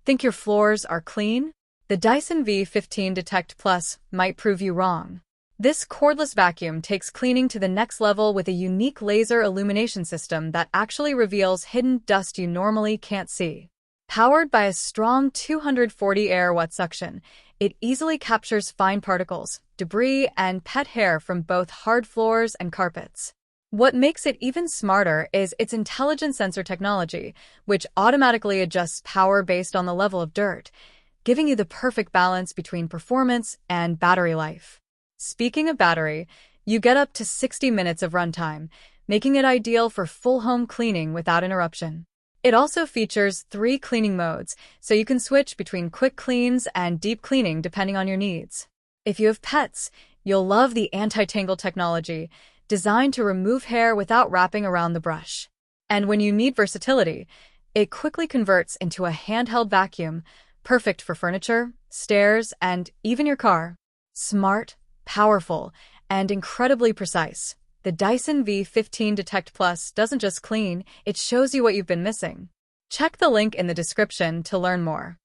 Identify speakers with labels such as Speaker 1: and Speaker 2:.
Speaker 1: Think your floors are clean? The Dyson V15 Detect Plus might prove you wrong. This cordless vacuum takes cleaning to the next level with a unique laser illumination system that actually reveals hidden dust you normally can't see. Powered by a strong 240 air wet suction, it easily captures fine particles, debris, and pet hair from both hard floors and carpets. What makes it even smarter is its intelligent sensor technology, which automatically adjusts power based on the level of dirt, giving you the perfect balance between performance and battery life. Speaking of battery, you get up to 60 minutes of runtime, making it ideal for full home cleaning without interruption. It also features 3 cleaning modes, so you can switch between quick cleans and deep cleaning depending on your needs. If you have pets, you'll love the anti-tangle technology, designed to remove hair without wrapping around the brush. And when you need versatility, it quickly converts into a handheld vacuum, perfect for furniture, stairs, and even your car. Smart, powerful, and incredibly precise, the Dyson V15 Detect Plus doesn't just clean, it shows you what you've been missing. Check the link in the description to learn more.